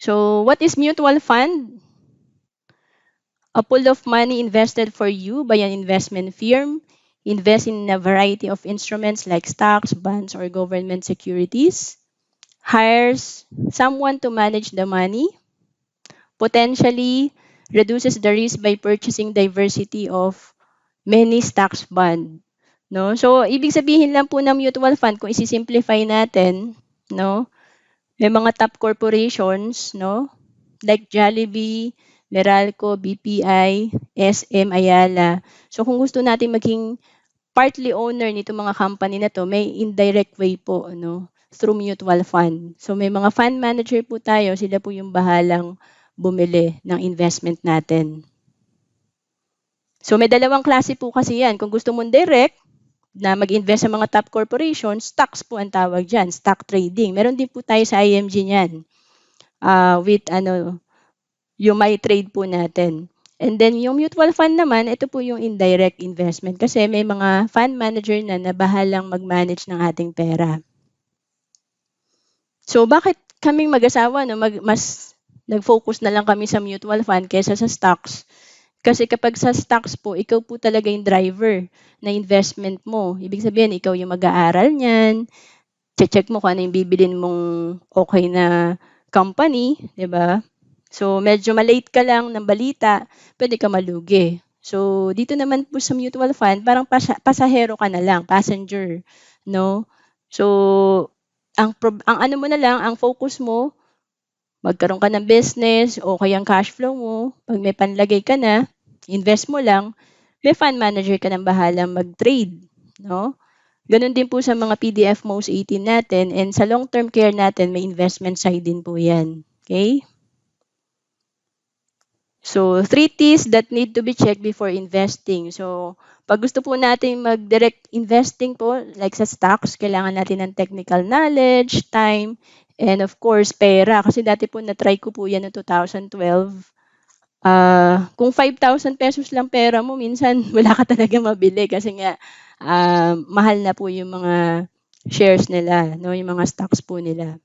So, what is mutual fund? A pool of money invested for you by an investment firm. Invest in a variety of instruments like stocks, bonds, or government securities. Hires someone to manage the money. Potentially reduces the risk by purchasing diversity of many stocks bond. No? So, ibig sabihin lang po ng mutual fund, kung isi-simplify natin, no? May mga top corporations, no? Like Jollibee, Meralco, BPI, SM, Ayala. So, kung gusto natin maging partly owner nito mga company na to, may indirect way po, ano, through mutual fund. So, may mga fund manager po tayo, sila po yung bahalang bumili ng investment natin. So, may dalawang klase po kasi yan. Kung gusto mong direct, na mag-invest sa mga top corporations, stocks po ang tawag dyan, stock trading. Meron din po tayo sa IMG niyan, with yung my trade po natin. And then yung mutual fund naman, ito po yung indirect investment kasi may mga fund manager na bahalang mag-manage ng ating pera. So bakit kaming mag-asawa mas nag-focus na lang kami sa mutual fund kaysa sa stocks? Kasi kapag sa stocks po, ikaw po talaga yung driver na investment mo. Ibig sabihin, ikaw yung mag-aaral niyan, check mo kung ano yung bibilin mong okay na company, di ba? So, medyo malate ka lang ng balita, pwede ka malugi. So, dito naman po sa mutual fund, parang pasahero ka na lang, passenger, no? So, ang ano mo na lang, ang focus mo, magkaroon ka ng business o kaya ang cash flow mo, pag may panlagay ka na, invest mo lang, may fund manager ka ng bahalang mag-trade, no? Ganun din po sa mga PDF Most 18 natin, and sa long-term care natin, may investment side din po yan. Okay? So, 3 T's that need to be checked before investing. So, pag gusto po natin mag-direct investing po, like sa stocks, kailangan natin ng technical knowledge, time, and of course, pera. Kasi dati po na-try ko po yan noong 2012. Kung 5,000 pesos lang pera mo, minsan wala ka talaga mabili kasi nga mahal na po yung mga shares nila, no, yung mga stocks po nila.